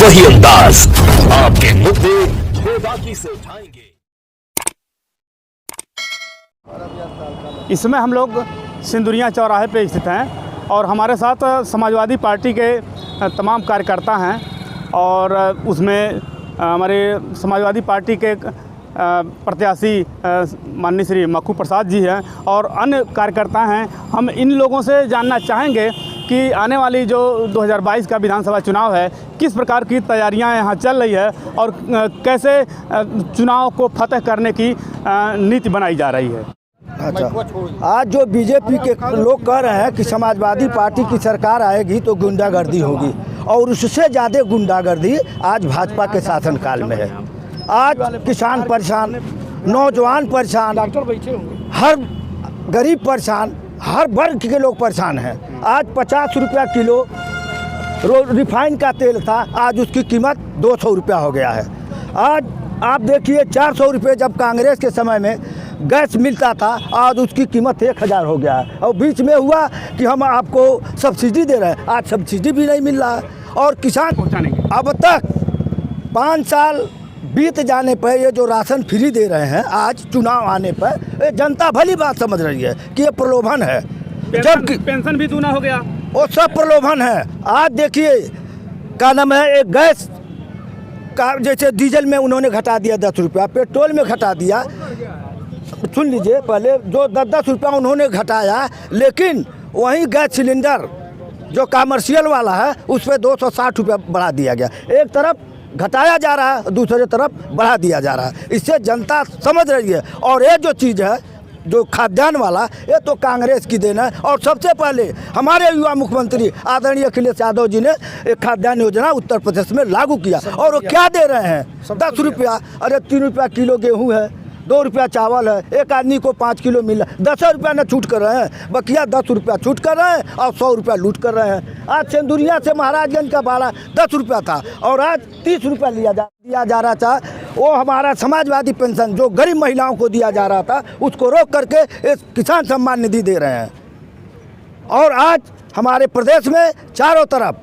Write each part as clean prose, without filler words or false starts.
वही अंदाज, आपके मुद्दे बेबाकी से उठाएंगे। इसमें हम लोग सिंदुरिया चौराहे पे स्थित हैं और हमारे साथ समाजवादी पार्टी के तमाम कार्यकर्ता हैं और उसमें हमारे समाजवादी पार्टी के प्रत्याशी माननीय श्री मक्खू प्रसाद जी हैं और अन्य कार्यकर्ता हैं। हम इन लोगों से जानना चाहेंगे कि आने वाली जो 2022 का विधानसभा चुनाव है, किस प्रकार की तैयारियां यहाँ चल रही है और कैसे चुनाव को फतह करने की नीति बनाई जा रही है। अच्छा, आज जो बीजेपी के लोग कह रहे हैं कि समाजवादी पार्टी की सरकार आएगी तो गुंडागर्दी होगी, और उससे ज़्यादा गुंडागर्दी आज भाजपा के शासनकाल में है। आज किसान परेशान, नौजवान परेशान, हर गरीब परेशान, हर वर्ग के लोग परेशान हैं। आज 50 रुपया किलो रिफाइन का तेल था, आज उसकी कीमत 200 रुपया हो गया है। आज आप देखिए 400 रुपये जब कांग्रेस के समय में गैस मिलता था, आज उसकी कीमत 1000 हो गया है। और बीच में हुआ कि हम आपको सब्सिडी दे रहे हैं, आज सब्सिडी भी नहीं मिल रहा है। और किसान अब तक 5 साल बीत जाने पर ये जो राशन फ्री दे रहे हैं, आज चुनाव आने पर ये जनता भली बात समझ रही है कि ये प्रलोभन है। जबकि पेंशन भी दूना हो गया, वो सब प्रलोभन है। आज देखिए क्या नाम है, एक गैस का जैसे डीजल में उन्होंने घटा दिया 10 रुपया, पेट्रोल में घटा दिया। सुन लीजिए, पहले जो 10-10 रुपया उन्होंने घटाया, लेकिन वहीं गैस सिलेंडर जो कमर्शियल वाला है उस पर 260 रुपया बढ़ा दिया गया। एक तरफ घटाया जा रहा है, दूसरे तरफ बढ़ा दिया जा रहा है। इससे जनता समझ रही है। और ये जो चीज़ है, जो खाद्यान्न वाला, ये तो कांग्रेस की देन है। और सबसे पहले हमारे युवा मुख्यमंत्री आदरणीय अखिलेश यादव जी ने एक खाद्यान्न योजना उत्तर प्रदेश में लागू किया। और वो क्या दे रहे हैं? 10 रुपया। अरे 3 रुपया किलो गेहूँ है, 2 रुपया चावल है, एक आदमी को 5 किलो मिल रहा है। 10 रुपया न छूट कर रहे हैं, बकिया 10 रुपया छूट कर रहे हैं और 100 रुपया लूट कर रहे हैं। आज सिंदुरिया से महाराजगंज का भाड़ा 10 रुपया था और आज 30 रुपया दिया जा रहा था। वो हमारा समाजवादी पेंशन जो गरीब महिलाओं को दिया जा रहा था, उसको रोक करके एक किसान सम्मान निधि दे रहे हैं। और आज हमारे प्रदेश में चारों तरफ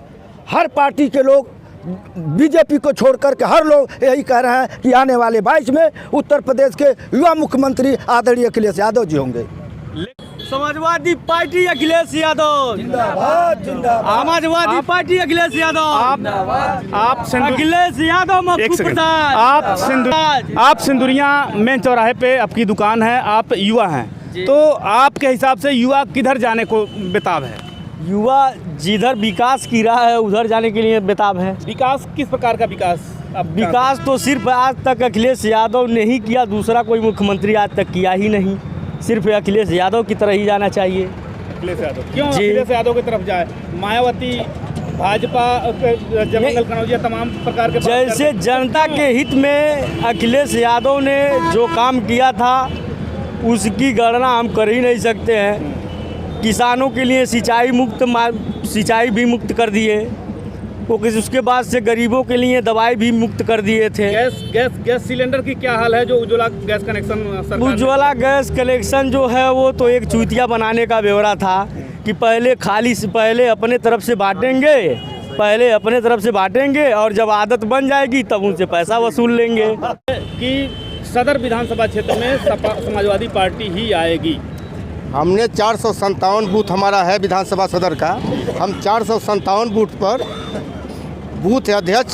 हर पार्टी के लोग, बीजेपी को छोड़ करके हर लोग यही कह रहे हैं कि आने वाले 22 में उत्तर प्रदेश के युवा मुख्यमंत्री आदरणीय अखिलेश यादव जी होंगे। समाजवादी पार्टी अखिलेश यादव जिंदाबाद, जिंदाबाद। समाजवादी पार्टी अखिलेश यादव, आप अखिलेश यादव, मक्खू प्रसाद। आप सिंदुरिया मेन चौराहे पे आपकी दुकान है, आप युवा हैं, तो आपके हिसाब से युवा किधर जाने को बेताब है? युवा जिधर विकास की राह है उधर जाने के लिए बेताब है। विकास किस प्रकार का विकास? विकास तो सिर्फ आज तक अखिलेश यादव ने ही किया, दूसरा कोई मुख्यमंत्री आज तक किया ही नहीं। सिर्फ अखिलेश यादव की तरह ही जाना चाहिए। अखिलेश यादव क्यों अखिलेश यादव की तरफ जाए? मायावती, भाजपा, जयमंगल कनौजिया, तमाम प्रकार के जैसे जनता के हित में अखिलेश यादव ने जो काम किया था उसकी गणना हम कर ही नहीं सकते हैं। किसानों के लिए सिंचाई भी मुक्त कर दिए, वो उसके बाद से गरीबों के लिए दवाई भी मुक्त कर दिए थे। गैस सिलेंडर की क्या हाल है? जो Ujjwala gas connection, Ujjwala gas connection जो है वो तो एक चूतिया बनाने का ब्यौरा था कि पहले अपने तरफ से बांटेंगे और जब आदत बन जाएगी तब उनसे पैसा वसूल लेंगे। कि सदर विधानसभा क्षेत्र में समाजवादी पार्टी ही आएगी। हमने 457 बूथ हमारा है विधानसभा सदर का। हम 457 बूथ पर बूथ अध्यक्ष,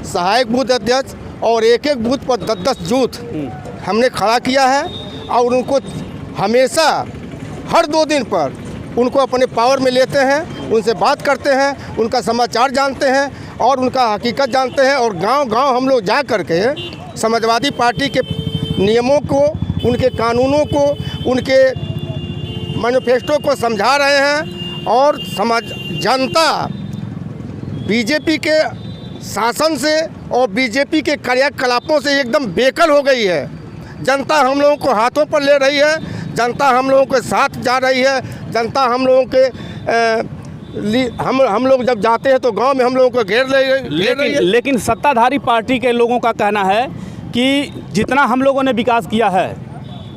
सहायक बूथ अध्यक्ष और एक बूथ पर 10-10 बूथ हमने खड़ा किया है। और उनको हमेशा हर 2 दिन पर उनको अपने पावर में लेते हैं, उनसे बात करते हैं, उनका समाचार जानते हैं और उनका हकीकत जानते हैं। और गांव-गांव हम लोग जा कर के समाजवादी पार्टी के नियमों को, उनके कानूनों को, उनके मैनिफेस्टो को समझा रहे हैं। और जनता बीजेपी के शासन से और बीजेपी के कार्यकलापों से एकदम बेकल हो गई है। जनता हम लोगों को हाथों पर ले रही है, जनता हम लोगों के साथ जा रही है। जनता हम लोगों के हम लोग जब जाते हैं तो गांव में हम लोगों को घेर रही है। लेकिन सत्ताधारी पार्टी के लोगों का कहना है कि जितना हम लोगों ने विकास किया है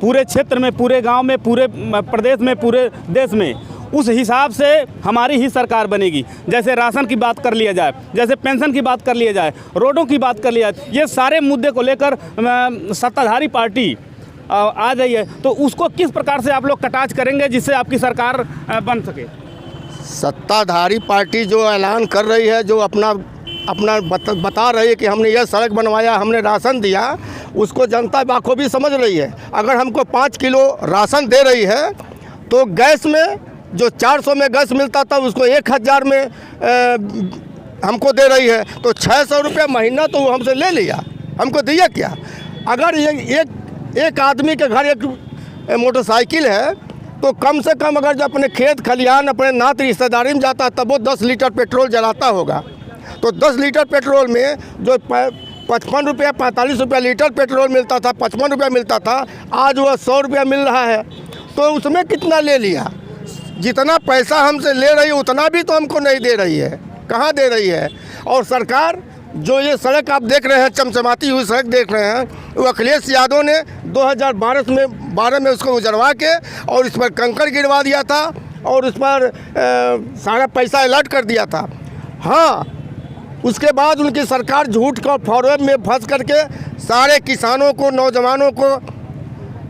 पूरे क्षेत्र में, पूरे गांव में, पूरे प्रदेश में, पूरे देश में, उस हिसाब से हमारी ही सरकार बनेगी। जैसे राशन की बात कर लिया जाए, जैसे पेंशन की बात कर लिया जाए, रोडों की बात कर लिया जाए, ये सारे मुद्दे को लेकर सत्ताधारी पार्टी आ गई है। तो उसको किस प्रकार से आप लोग कटाच करेंगे जिससे आपकी सरकार बन सके? सत्ताधारी पार्टी जो ऐलान कर रही है, जो अपना बता रही है कि हमने यह सड़क बनवाया, हमने राशन दिया, उसको जनता बाखूबी समझ रही है। अगर हमको 5 किलो राशन दे रही है तो गैस में जो 400 में गैस मिलता था उसको 1000 में हमको दे रही है, तो 600 रुपये महीना तो वो हमसे ले लिया, हमको दिया क्या? अगर ये एक आदमी के घर एक मोटरसाइकिल है तो कम से कम अगर जो अपने खेत खलिहान अपने नात रिश्तेदारी में जाता तब वो 10 लीटर पेट्रोल जलाता होगा। तो 10 लीटर पेट्रोल में जो 55 रुपया 45 रुपया लीटर पेट्रोल मिलता था, 55 रुपया मिलता था, आज वह 100 रुपया मिल रहा है। तो उसमें कितना ले लिया? जितना पैसा हमसे ले रही है उतना भी तो हमको नहीं दे रही है, कहाँ दे रही है? और सरकार जो ये सड़क आप देख रहे हैं, चमचमाती हुई सड़क देख रहे हैं, वो अखिलेश यादव ने 2012 में उसको उजरवा के और इस पर कंकड़ गिरवा दिया था और उस पर सारा पैसा अलर्ट कर दिया था। हाँ, उसके बाद उनकी सरकार झूठ का फॉरवर्ड में फंस करके सारे किसानों को, नौजवानों को,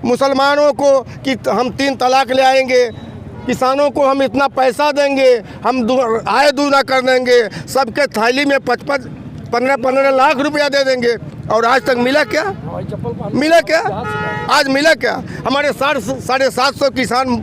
मुसलमानों को कि हम 3 तलाक ले आएंगे, किसानों को हम इतना पैसा देंगे, हम आय दूना कर देंगे, सबके थैली में 15 लाख रुपया दे देंगे, और आज तक मिला क्या? मिला क्या? आज मिला क्या? हमारे 750 किसान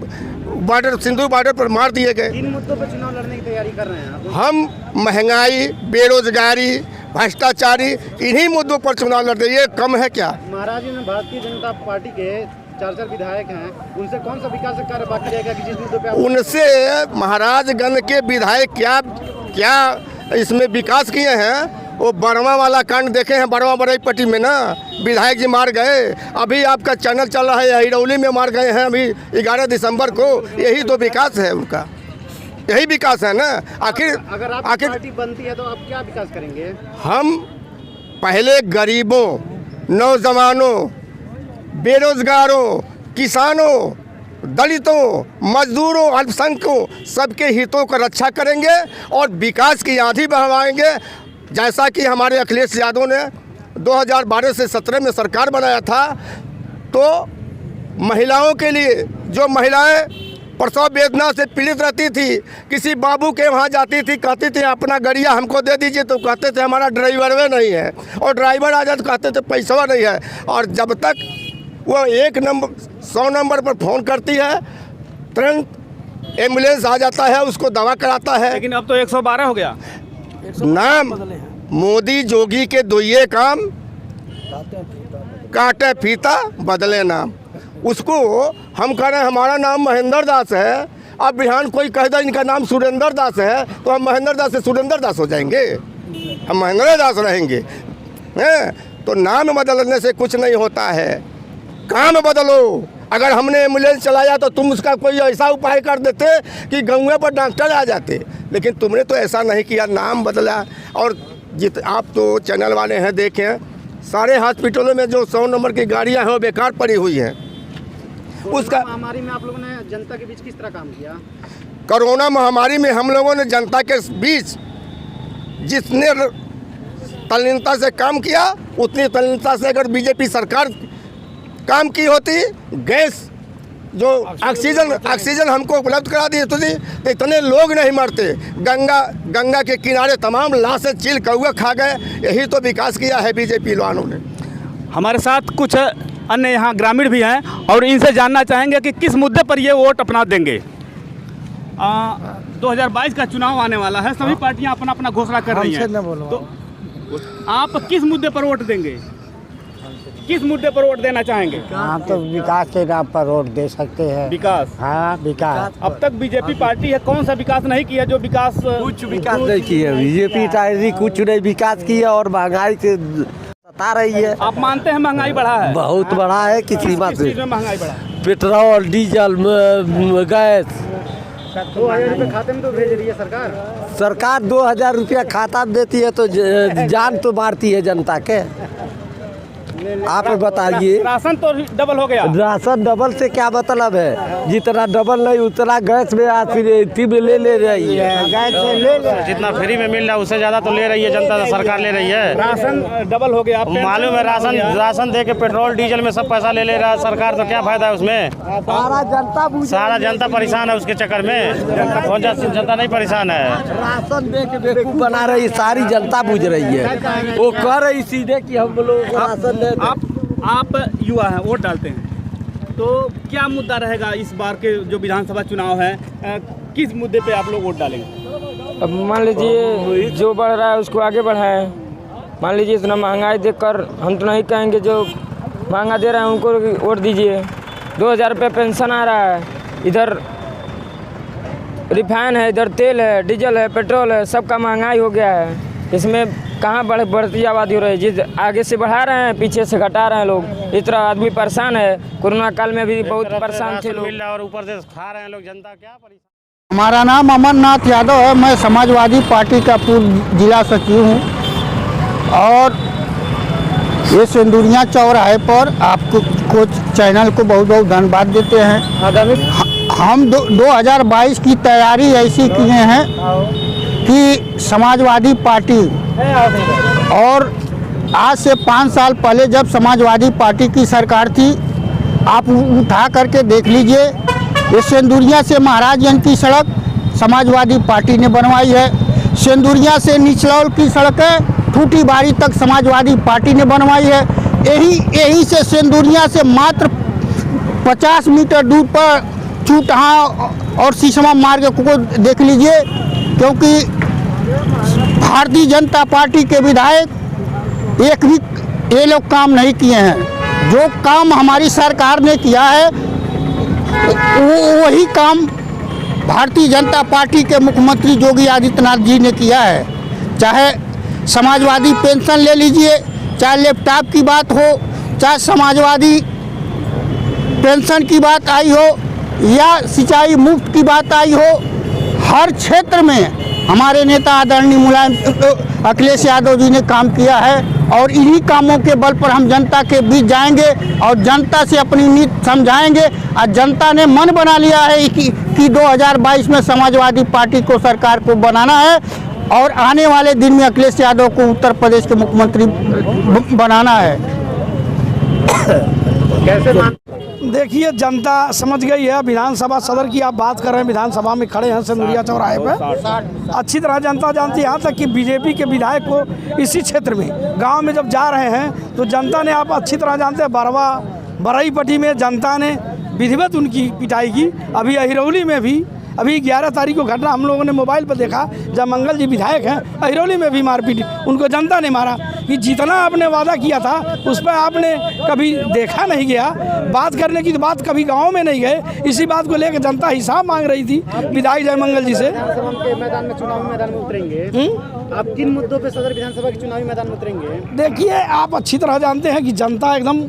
बॉर्डर, सिंधु बॉर्डर पर मार दिए गए। 3 मुद्दों पर चुनाव लड़ने की तैयारी कर रहे हैं आप? हम महंगाई, बेरोजगारी, भ्रष्टाचारी, इन्हीं मुद्दों पर चुनाव लड़ते। ये कम है क्या? महाराज में भारतीय जनता पार्टी के 4 विधायक हैं, उनसे कौन सा विकास कार्य बाकी रहेगा कि जिस मुद्दों पे उनसे महाराजगंज के विधायक क्या इसमें विकास किए हैं? वो बरवा वाला कांड देखे हैं, बरवा बरईपट्टी में ना विधायक जी मार गए। अभी आपका चैनल चल रहा है, हिरौली में मार गए हैं अभी 11 दिसंबर को। यही तो विकास है उनका, यही विकास है ना। अगर आपकी पार्टी बनती है तो आप क्या विकास करेंगे? हम पहले गरीबों, नौजवानों, बेरोजगारों, किसानों, दलितों, मजदूरों, अल्पसंख्यकों सबके हितों का रक्षा करेंगे और विकास की आंधी बहवाएंगे। जैसा कि हमारे अखिलेश यादव ने 2012 से 17 में सरकार बनाया था, तो महिलाओं के लिए, जो महिलाएं प्रसव वेदना से पीड़ित रहती थी, किसी बाबू के वहाँ जाती थी, कहती थी अपना गाड़िया हमको दे दीजिए, तो कहते थे हमारा ड्राइवर वे नहीं है, और ड्राइवर आ जाए तो कहते थे पैसा नहीं है। और जब तक वो 100 नंबर पर फ़ोन करती है, तुरंत एम्बुलेंस आ जाता है, उसको दवा कराता है। लेकिन अब तो 112 हो गया। नाम मोदी जोगी के दुइये काम, काटे फीता बदले नाम। उसको हम कह रहे हैं हमारा नाम महेंद्र दास है, अब बिहान कोई कह दे इनका नाम सुरेंद्र दास है, तो हम महेंद्र दास से सुरेंद्र दास हो जाएंगे? हम महेंद्र दास रहेंगे? हैं? तो नाम बदलने से कुछ नहीं होता है, काम बदलो। अगर हमने एम्बुलेंस चलाया तो तुम उसका कोई ऐसा उपाय कर देते कि गाँव पर डॉक्टर आ जाते, लेकिन तुमने तो ऐसा नहीं किया, नाम बदला। और आप तो चैनल वाले हैं, देखें सारे हॉस्पिटलों में जो 100 नंबर की गाड़ियां हैं वो बेकार पड़ी हुई हैं। उसका महामारी में आप लोगों ने जनता के बीच किस तरह काम किया? कोरोना महामारी में हम लोगों ने जनता के बीच जितने तल्लीनता से काम किया, उतनी तल्लीनता से अगर बीजेपी सरकार काम की होती, गैस जो ऑक्सीजन हमको उपलब्ध करा दी तो इतने लोग नहीं मरते। गंगा के किनारे तमाम लाशें चील कौआ खा गए। यही तो विकास किया है बीजेपी वालों ने। हमारे साथ कुछ अन्य यहाँ ग्रामीण भी हैं और इनसे जानना चाहेंगे कि किस मुद्दे पर ये वोट अपना देंगे। 2022 का चुनाव आने वाला है, सभी पार्टियां अपना अपना घोषणा कर रही हैं, तो आप किस मुद्दे पर वोट देंगे? किस मुद्दे पर वोट देना चाहेंगे? हम तो विकास के नाम पर वोट दे सकते हैं। विकास? हाँ, विकास। अब तक बीजेपी पार्टी है, कौन सा विकास नहीं किया? जो विकास कुछ विकास नहीं किया बीजेपी पार्टी, कुछ नहीं विकास किया और महंगाई से सता रही है। आप मानते हैं महंगाई बढ़ा है? बहुत बढ़ा है। किस बात में महंगाई बढ़ा? Petrol, diesel, gas. 2000 रुपये खाते में तो भेज रही है सरकार। सरकार 2000 रुपया खाता में देती है तो जान तो मारती है जनता के। आप बताइए। राशन तो डबल हो गया। राशन डबल से क्या मतलब है? जितना डबल नहीं उतना गैस में आज फिर तीव्र ले रही है। गैस से ले ले। जितना फ्री में मिल रहा है उससे ज़्यादा तो ले रही है जनता, सरकार ले रही है। राशन डबल हो गया। मालूम है, राशन दे के पेट्रोल डीजल में सब पैसा ले रहा है सरकार, तो क्या फायदा है उसमें? सारा जनता परेशान है उसके चक्कर में। जनता नहीं परेशान है। राशन दे के बेवकूफ बना रही, सारी जनता बुझ रही है। वो कह रही सीधे कि हम लोग राशन दे। आप युवा हैं, वोट डालते हैं, तो क्या मुद्दा रहेगा इस बार के जो विधानसभा चुनाव है, किस मुद्दे पे आप लोग वोट डालेंगे? अब मान लीजिए जो बढ़ रहा है उसको आगे बढ़ाएं। मान लीजिए इतना महंगाई देखकर हम तो नहीं कहेंगे जो महंगा दे रहे हैं उनको वोट दीजिए। 2000 रुपये पेंशन आ रहा है, इधर रिफाइन है, इधर तेल है, डीजल है, पेट्रोल है, सबका महंगाई हो गया है। इसमें कहाँ बढ़ती आबादी हो रही है? जिस आगे से बढ़ा रहे हैं पीछे से घटा रहे हैं लोग। इस तरह आदमी परेशान है। कोरोना काल में भी बहुत परेशान थे लोग और ऊपर से खा रहे हैं लोग, जनता क्या परेशान। हमारा नाम अमरनाथ यादव है। मैं समाजवादी पार्टी का पूर्व जिला सचिव हूँ और ये सिंदूरिया चौराहे पर आपको चैनल को बहुत बहुत धन्यवाद देते हैं। हम 2022 की तैयारी ऐसी किए हैं कि समाजवादी पार्टी, और आज से 5 साल पहले जब समाजवादी पार्टी की सरकार थी, आप उठा करके देख लीजिए, ये सिंदूरिया से महाराजगंज की सड़क समाजवादी पार्टी ने बनवाई है। सिंदूरिया से निचलौल की सड़कें टूटी बाड़ी तक समाजवादी पार्टी ने बनवाई है। यही से सिंदूरिया से मात्र 50 मीटर दूर पर चूटहा और सीसमा मार्ग को देख लीजिए, क्योंकि भारतीय जनता पार्टी के विधायक एक भी ये लोग काम नहीं किए हैं। जो काम हमारी सरकार ने किया है वही काम भारतीय जनता पार्टी के मुख्यमंत्री योगी आदित्यनाथ जी ने किया है। चाहे समाजवादी पेंशन ले लीजिए, चाहे लैपटॉप की बात हो, चाहे समाजवादी पेंशन की बात आई हो या सिंचाई मुफ्त की बात आई हो, हर क्षेत्र में हमारे नेता आदरणीय मुलायम अखिलेश यादव जी ने काम किया है। और इन्हीं कामों के बल पर हम जनता के बीच जाएंगे और जनता से अपनी नीति समझाएंगे। और जनता ने मन बना लिया है कि 2022 में समाजवादी पार्टी को सरकार को बनाना है और आने वाले दिन में अखिलेश यादव को उत्तर प्रदेश के मुख्यमंत्री बनाना है। देखिए, जनता समझ गई है। विधानसभा सदर की आप बात कर रहे हैं, विधानसभा में खड़े हैं सिंदूरिया चौराहे पर। अच्छी तरह जनता जानती है, यहाँ तक कि बीजेपी के विधायक को इसी क्षेत्र में गांव में जब जा रहे हैं तो जनता ने, आप अच्छी तरह जानते हैं, बरई पट्टी में जनता ने विधिवत उनकी पिटाई की। अभी अहिरौली में भी अभी 11 तारीख को घटना हम लोगों ने मोबाइल पर देखा, जब मंगल जी विधायक हैं, अहिरौली में भी मारपीट, उनको जनता ने मारा। कि जितना आपने वादा किया था उस पर आपने कभी देखा नहीं गया। बात करने की तो बात कभी गाँव में नहीं गए। इसी बात को लेकर जनता हिसाब मांग रही थी विधायक जय मंगल जी से। मैदान में चुनावी मैदान में उतरेंगे आप किन मुद्दों पे सदर विधानसभा के चुनावी मैदान में उतरेंगे? देखिए, आप अच्छी तरह जानते हैं कि जनता एकदम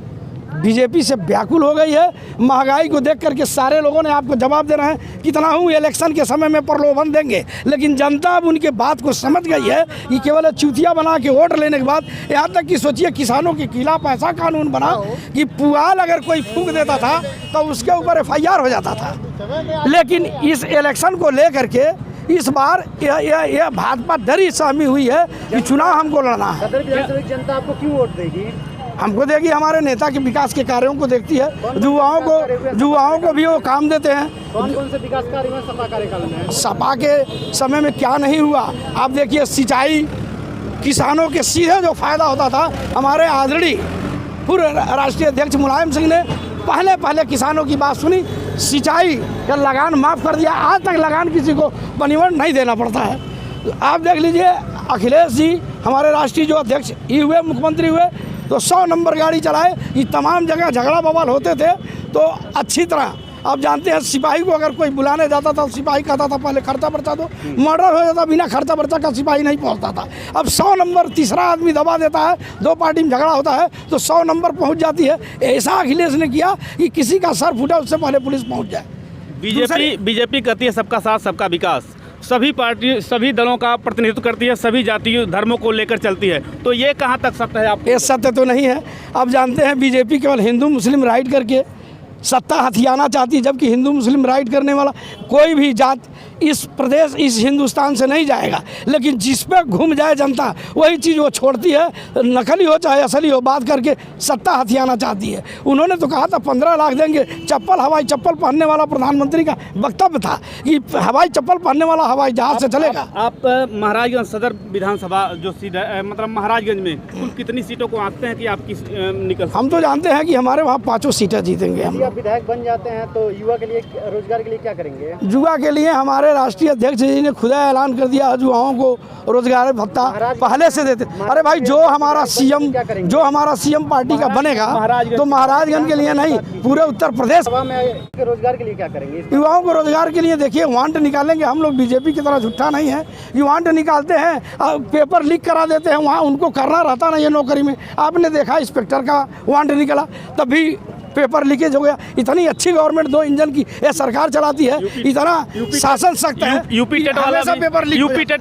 बीजेपी से व्याकुल हो गई है। महंगाई को देख करके सारे लोगों ने आपको जवाब दे रहे हैं कितना हूँ इलेक्शन के समय में प्रलोभन देंगे, लेकिन जनता अब उनके बात को समझ गई है कि केवल चूतिया बना के वोट लेने के बाद, यहाँ तक कि सोचिए किसानों के खिलाफ ऐसा कानून बना कि पुआल अगर कोई फूंक देता था तो उसके ऊपर FIR हो जाता था। लेकिन इस इलेक्शन को लेकर के इस बार यह भाजपा डरी सहमी हुई है कि चुनाव हमको लड़ना है। जनता आपको क्यों वोट देगी? हमको देगी, हमारे नेता के विकास के कार्यों को देखती है। युवाओं को भी वो काम देते हैं। कौन कौन से विकास कार्य में सपा कार्यकाल में? सपा के समय में क्या नहीं हुआ आप देखिए। सिंचाई, किसानों के सीधे जो फायदा होता था, हमारे आदरणीय पूर्व राष्ट्रीय अध्यक्ष मुलायम सिंह ने पहले किसानों की बात सुनी, सिंचाई का लगान माफ़ कर दिया। आज तक लगान किसी को बनिवन नहीं देना पड़ता है। आप देख लीजिए, अखिलेश जी हमारे राष्ट्रीय जो अध्यक्ष ये हुए, मुख्यमंत्री हुए, तो 100 नंबर गाड़ी चलाए। ये तमाम जगह झगड़ा बवाल होते थे तो अच्छी तरह आप जानते हैं, सिपाही को अगर कोई बुलाने जाता था, सिपाही कहता था पहले खर्चा पर्चा दो, मर्डर हो जाता, बिना खर्चा पर्चा का सिपाही नहीं पहुंचता था। अब 100 नंबर तीसरा आदमी दबा देता है, 2 पार्टी में झगड़ा होता है तो 100 नंबर पहुंच जाती है। ऐसा अखिलेश ने किया कि किसी का सर फूटा उससे पहले पुलिस पहुंच जाए। बीजेपी कहती है सबका साथ सबका विकास, सभी पार्टी सभी दलों का प्रतिनिधित्व करती है, सभी जातीय धर्मों को लेकर चलती है। तो ये कहाँ तक सत्य है आप? ये सत्य तो नहीं है। आप जानते हैं बीजेपी केवल हिंदू मुस्लिम राइट करके सत्ता हथियाना चाहती है, जबकि हिंदू मुस्लिम राइट करने वाला कोई भी जात इस प्रदेश इस हिंदुस्तान से नहीं जाएगा। लेकिन जिस पे घूम जाए जनता वही चीज़ वो छोड़ती है, नकली हो चाहे असली हो, बात करके सत्ता हथियाना चाहती है। उन्होंने तो कहा था 15 लाख देंगे, चप्पल हवाई चप्पल पहनने वाला प्रधानमंत्री का वक्तव्य था कि हवाई चप्पल पहनने वाला हवाई जहाज से चलेगा। आप महाराजगंज सदर विधानसभा जो सीट है, मतलब महाराजगंज में कुल कितनी सीटों को आंकते हैं कि आपकी निकल? हम तो जानते हैं कि हमारे वहाँ 5 सीटें जीतेंगे हम। आप विधायक बन जाते हैं तो युवा के लिए रोजगार के लिए क्या करेंगे? युवा के लिए हमारे राष्ट्रीय अध्यक्ष जी ने खुदा ऐलान कर दिया युवाओं को रोजगार भत्ता पहले से देते। अरे भाई जो हमारा सीएम पार्टी का बनेगा तो महाराजगंज के लिए नहीं पूरे उत्तर प्रदेश में रोजगार के लिए क्या करेंगे? युवाओं को रोजगार के लिए देखिए वांट निकालेंगे। हम लोग बीजेपी की तरह झूठा नहीं है, ये वांट निकालते हैं, पेपर लीक करा देते हैं, वहाँ उनको करना रहता नहीं है नौकरी में। आपने देखा इंस्पेक्टर का वांट निकला तभी पेपर लीकेज हो गया। इतनी अच्छी गवर्नमेंट 2 इंजन की ये सरकार चलाती है, इतना शासन सख्त है। यूपी टेट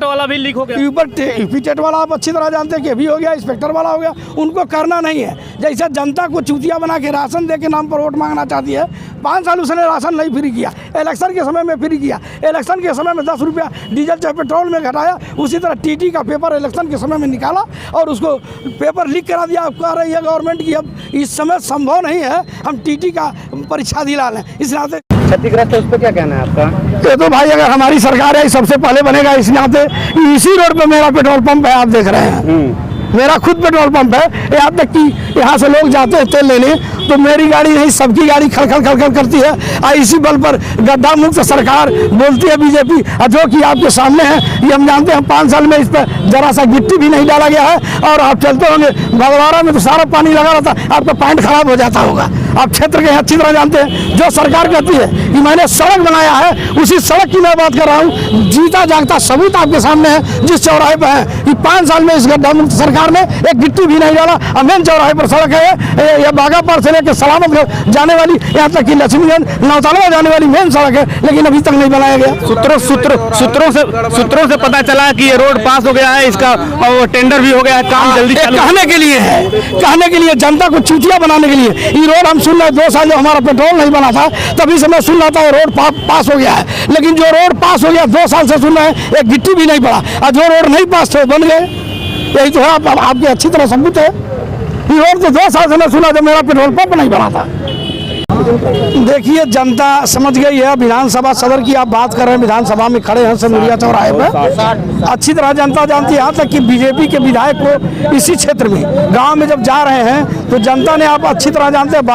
वाला भी लीक हो गया। यूपी टेट वाला आप अच्छी तरह जानते हैं कि भी हो गया, इंस्पेक्टर वाला हो गया। उनको करना नहीं है। जैसे जनता को चूतिया बना के राशन दे के नाम पर वोट मांगना चाहती है। 5 साल उसने राशन नहीं फ्री किया, इलेक्शन के समय में फ्री किया। इलेक्शन के समय में 10 रुपया डीजल चाहे पेट्रोल में घटाया। उसी तरह टीटी का पेपर इलेक्शन के समय में निकाला और उसको पेपर लीक करा दिया। अब कह रही है गवर्नमेंट की अब इस समय संभव नहीं है हम टीटी का परीक्षा दिला लें। इस नाते क्षतिग्रस्त है, उस पर क्या कहना है आपका? ये तो भाई अगर हमारी सरकार है सबसे पहले बनेगा। इस नाते इसी रोड पे मेरा पेट्रोल पंप है, आप देख रहे हैं मेरा खुद पेट्रोल पंप है। यहाँ तक कि यहाँ से लोग जाते हैं तेल लेने तो मेरी गाड़ी नहीं सबकी गाड़ी खलखल खलखल करती है। और इसी बल पर गड्ढा मुक्त सरकार बोलती है बीजेपी, जो कि आपके सामने है। ये हम जानते हैं 5 साल में इस पर जरा सा गिट्टी भी नहीं डाला गया है। और आप चलते होंगे भगवाड़ा में तो सारा पानी लगा रहता, आपका पैंट खराब हो जाता होगा। आप क्षेत्र के अच्छी तरह जानते हैं। जो सरकार कहती है कि मैंने सड़क बनाया है, उसी सड़क की मैं बात कर रहा हूँ। जीता जागता सबूत आपके सामने है। जिस चौराहे पर है कि 5 साल में इस गड्ढा मुक्त सरकार ने एक गिट्टी भी नहीं डाला। मेन चौराहे पर सड़क है, यह बागापार से लेकर सलामत जाने वाली, यहाँ तक कि लक्ष्मीगंज नौतालवा जाने वाली मेन सड़क है, लेकिन अभी तक नहीं बनाया गया। सूत्रों से पता चला कि ये रोड पास हो गया है, इसका टेंडर भी हो गया है, काम जल्दी कहने के लिए है, कहने के लिए जनता को चूतिया बनाने के लिए। ये रोड हम सुन रहे 2 साल जो हमारा पेट्रोल नहीं बना था तभी से मैं सुन रहा था रोड पास हो गया है। लेकिन जो रोड पास हो गया 2 साल से सुन रहे हैं, एक गिट्टी भी नहीं पड़ा। और जो रोड नहीं पास थे बन गए। यही तो है, आपकी अच्छी तरह सबूत है। ये रोड तो 2 साल से मैं सुना जब मेरा पेट्रोल पंप नहीं बना था। देखिए जनता समझ गई है। विधानसभा सदर की आप बात कर रहे हैं, विधानसभा में खड़े हैं सिंदुरिया चौराहे पर। अच्छी तरह जनता जानती है। यहाँ तक कि बीजेपी के विधायक को इसी क्षेत्र में गांव में जब जा रहे हैं तो जनता ने, आप अच्छी तरह जानते हैं,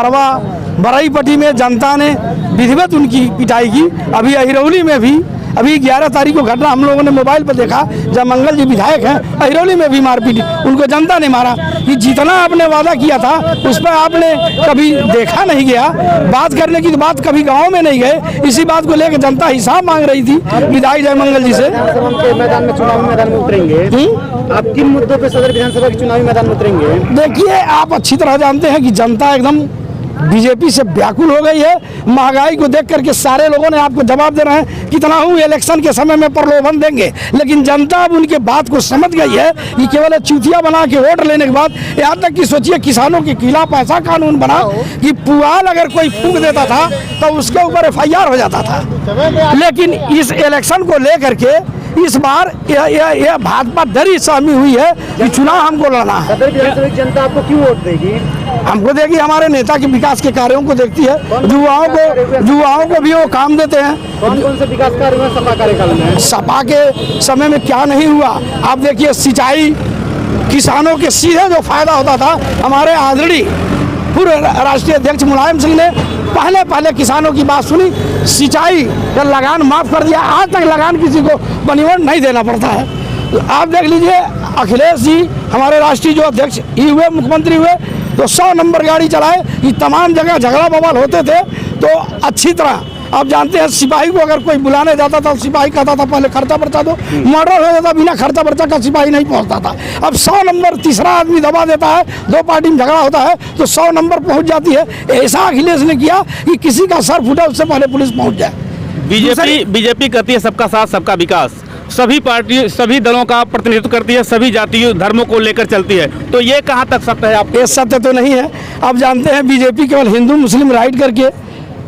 बरई पट्टी में जनता ने विधिवत उनकी पिटाई की। अभी अहिरौली में भी अभी 11 तारीख को घटना हम लोगों ने मोबाइल पर देखा, जब मंगल जी विधायक हैं, अहिरौली में भी मारपीट, उनको जनता ने मारा। कि जितना आपने वादा किया था उस पर आपने कभी देखा नहीं गया। बात करने की तो बात कभी गाँव में नहीं गए। इसी बात को लेकर जनता हिसाब मांग रही थी विधायक जय मंगल जी से। मैदान में चुनावी मैदान में उतरेंगे आप किन मुद्दों पे सदर विधानसभा के चुनावी मैदान में उतरेंगे? देखिए आप अच्छी तरह जानते हैं कि जनता एकदम बीजेपी से व्याकुल हो गई है। महंगाई को देख करके सारे लोगों ने आपको जवाब दे रहे हैं कितना हूँ इलेक्शन के समय में प्रलोभन देंगे। लेकिन जनता अब उनके बात को समझ गई है कि केवल चूतिया बना के वोट लेने के बाद, यहाँ तक कि सोचिए किसानों के खिलाफ ऐसा कानून बना कि पुआल अगर कोई फूंक देता था तो उसके ऊपर FIR हो जाता था। लेकिन इस इलेक्शन को लेकर के इस बार यह भाजपा डरी सहमी हुई है कि चुनाव हमको लड़ना है। सदर विधानसभा की जनता आपको क्यों वोट देगी? हमको देगी, हमारे नेता के विकास के कार्यों को देखती है। युवाओं को भी वो काम देते हैं। कौन कौन से विकास कार्य हुए सपा कार्यकाल में? सपा के समय में क्या नहीं हुआ आप देखिए। सिंचाई, किसानों के सीधे जो फायदा होता था, हमारे आदरणीय पूर्व राष्ट्रीय अध्यक्ष मुलायम सिंह ने पहले किसानों की बात सुनी, सिंचाई का लगान माफ कर दिया। आज तक लगान किसी को बनिवन नहीं देना पड़ता है। आप देख लीजिए अखिलेश जी हमारे राष्ट्रीय जो अध्यक्ष ही हुए, मुख्यमंत्री हुए, तो 100 नंबर गाड़ी चलाए। ये तमाम जगह झगड़ा बवाल होते थे तो अच्छी तरह आप जानते हैं सिपाही को अगर कोई बुलाने जाता था, सिपाही कहता था पहले खर्चा पर्चा दो, मर्डर हो जाता, बिना खर्चा पर्चा का सिपाही नहीं पहुंचता था। अब 100 नंबर तीसरा आदमी दबा देता है, 2 पार्टी में झगड़ा होता है तो 100 नंबर पहुंच जाती है। ऐसा अखिलेश ने किया कि किसी का सर फूटा उससे पहले पुलिस पहुंच जाए। बीजेपी कहती है सबका साथ सबका विकास, सभी पार्टी सभी दलों का प्रतिनिधित्व करती है, सभी जातियों धर्मों को लेकर चलती है, तो ये कहाँ तक सत्य है? आप ये सत्य तो नहीं है। आप जानते हैं बीजेपी केवल हिंदू मुस्लिम राइट करके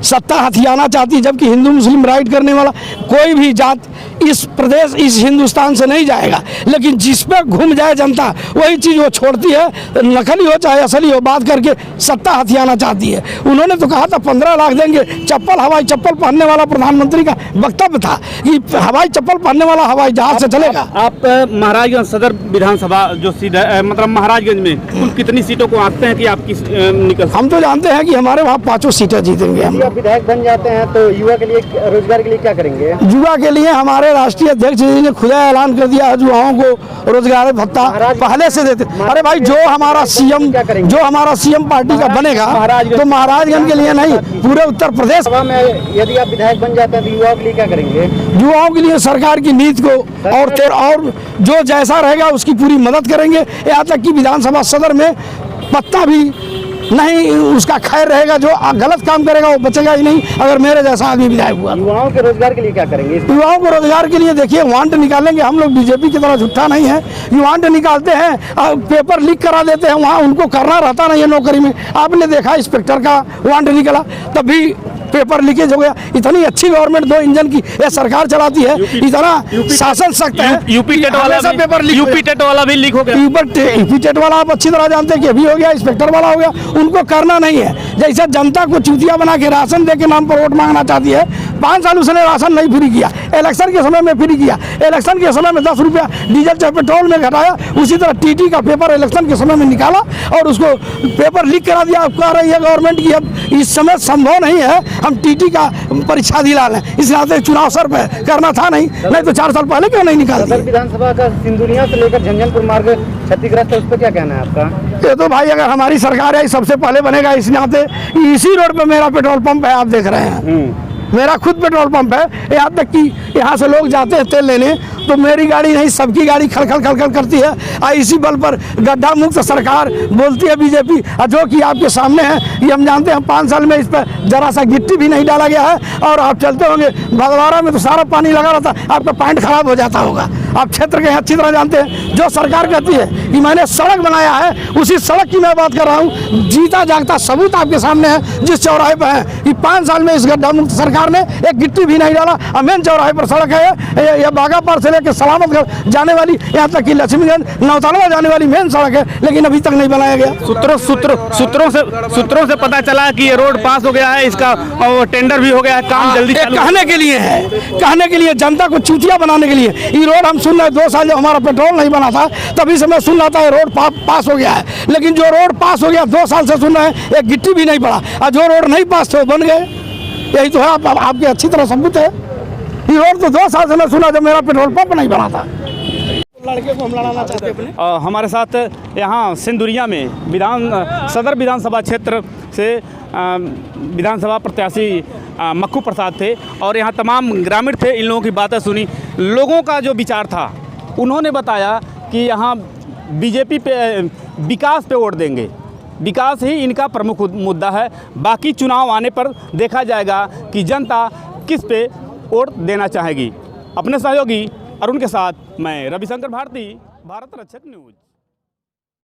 सत्ता हथियाना चाहती है, जबकि हिंदू मुस्लिम राइट करने वाला कोई भी जात इस प्रदेश इस हिंदुस्तान से नहीं जाएगा, लेकिन जिस पे घूम जाए जनता वही चीज़ वो छोड़ती है, नकली हो चाहे असली हो, बात करके सत्ता हथियाना चाहती है। उन्होंने तो कहा था 15 लाख देंगे, चप्पल हवाई चप्पल पहनने वाला प्रधानमंत्री का वक्तव्य था कि हवाई चप्पल पहनने वाला हवाई जहाज से चलेगा। आप महाराजगंज सदर विधानसभा जो सीट है, मतलब महाराजगंज में कुल कितनी सीटों को आंकते हैं कि आपकी निकल? हम तो जानते हैं कि हमारे वहाँ 5 सीटें जीतेंगे हम। विधायक बन जाते हैं तो युवा के लिए रोजगार के लिए क्या करेंगे? युवा के लिए हमारे राष्ट्रीय अध्यक्ष जी ने खुला ऐलान कर दिया है, युवाओं को रोजगार भत्ता पहले से देते। अरे भाई, जो हमारा सीएम पार्टी का बनेगा तो महाराजगंज के लिए नहीं, पूरे उत्तर प्रदेश में यदि आप विधायक बन जाते हैं तो युवाओं के लिए क्या करेंगे? युवाओं के लिए सरकार की नीति को और जो जैसा रहेगा उसकी पूरी मदद करेंगे। यहाँ तक कि विधानसभा सदर में पत्ता भी नहीं उसका खैर रहेगा, जो गलत काम करेगा वो बचेगा ही नहीं अगर मेरे जैसा आदमी विधायक हुआ। युवाओं के रोजगार के लिए क्या करेंगे? युवाओं को रोजगार के लिए देखिए वांट निकालेंगे हम लोग, बीजेपी की तरह झूठा नहीं है। वांट निकालते हैं, पेपर लीक करा देते हैं, वहाँ उनको करना रहता नहीं है नौकरी में। आपने देखा इंस्पेक्टर का वांट निकला तभी पेपर लीकेज हो गया। इतनी अच्छी गवर्नमेंट 2 इंजन की ये सरकार चलाती है, इतना शासन सख्त है। यूपी टेट वाला भी लीक हो गया। यूपी टेट वाला आप अच्छी तरह जानते हैं कि अभी हो गया, इंस्पेक्टर वाला हो गया। उनको करना नहीं है, जैसे जनता को चूतिया बना के राशन दे के नाम पर वोट मांगना चाहती है। 5 साल उसने राशन नहीं फ्री किया, इलेक्शन के समय में फ्री किया। इलेक्शन के समय में 10 रुपया डीजल चाहे पेट्रोल में घटाया, उसी तरह टीटी का पेपर इलेक्शन के समय में निकाला और उसको पेपर लीक करा दिया। कह रही है गवर्नमेंट की अब इस समय संभव नहीं है हम टीटी का परीक्षा दिला लें, इस नाते चुनाव सर पे करना था नहीं तो 4 साल पहले क्यों नहीं निकाल दिया? विधानसभा का सिंदुरिया से लेकर झंझनपुर मार्ग क्षतिग्रस्त है, उस पर क्या कहना है आपका? ये तो भाई अगर हमारी सरकार है सबसे पहले बनेगा, इस नाते इसी रोड पे मेरा पेट्रोल पंप है, आप देख रहे हैं मेरा खुद पेट्रोल पंप है। यहाँ तक कि यहाँ से लोग जाते हैं तेल लेने तो मेरी गाड़ी नहीं सबकी गाड़ी खलखल खलखल करती है। इसी बल पर गड्ढा मुक्त सरकार बोलती है बीजेपी, जो कि आपके सामने है। ये हम जानते हैं 5 साल में इस पर जरा सा गिट्टी भी नहीं डाला गया है। और आप चलते होंगे भदवारा में तो सारा पानी लगा रहता, आपका पैंट खराब हो जाता होगा। आप क्षेत्र के अच्छी तरह जानते हैं। जो सरकार कहती है कि मैंने सड़क बनाया है, उसी सड़क की मैं बात कर रहा हूँ। जीता जागता सबूत आपके सामने है, जिस चौराहे पर है कि 5 साल में इस गड्ढा मुक्त सरकार ने एक गिट्टी भी नहीं डाला। मेन चौराहे पर सड़क है, यह बागापार से लेकर सलामतगढ़ जाने वाली, यहाँ तक कि लक्ष्मीगंज नौतलवा जाने वाली मेन सड़क है, लेकिन अभी तक नहीं बनाया गया। सूत्रों से पता चला कि ये रोड पास हो गया है, इसका टेंडर भी हो गया है, काम जल्दी कहने के लिए है, कहने के लिए, जनता को चूतिया बनाने के लिए। ये रोड हम सुन रहे 2 साल जब हमारा पेट्रोल नहीं बना था तभी से मैं सुन रहा था रोड पास हो गया है, लेकिन जो रोड पास हो गया 2 साल से सुन रहे हैं, एक गिट्टी भी नहीं पड़ा। और जो रोड नहीं पास थे वो बन गए। यही तो है, आपके अच्छी तरह सबूत है। ये रोड तो 2 साल से मैं सुना जब मेरा पेट्रोल पंप नहीं बना था। लड़के को हम लड़ाना चाहते अपने। हमारे साथ यहाँ सिंदुरिया में सदर विधानसभा क्षेत्र से विधानसभा प्रत्याशी मक्खू प्रसाद थे और यहाँ तमाम ग्रामीण थे। इन लोगों की बातें सुनी, लोगों का जो विचार था, उन्होंने बताया कि यहाँ बीजेपी पे विकास पे वोट देंगे, विकास ही इनका प्रमुख मुद्दा है। बाकी चुनाव आने पर देखा जाएगा कि जनता किस पे वोट देना चाहेगी। अपने सहयोगी अरुण के साथ मैं रविशंकर भारती, भारत रक्षक न्यूज़।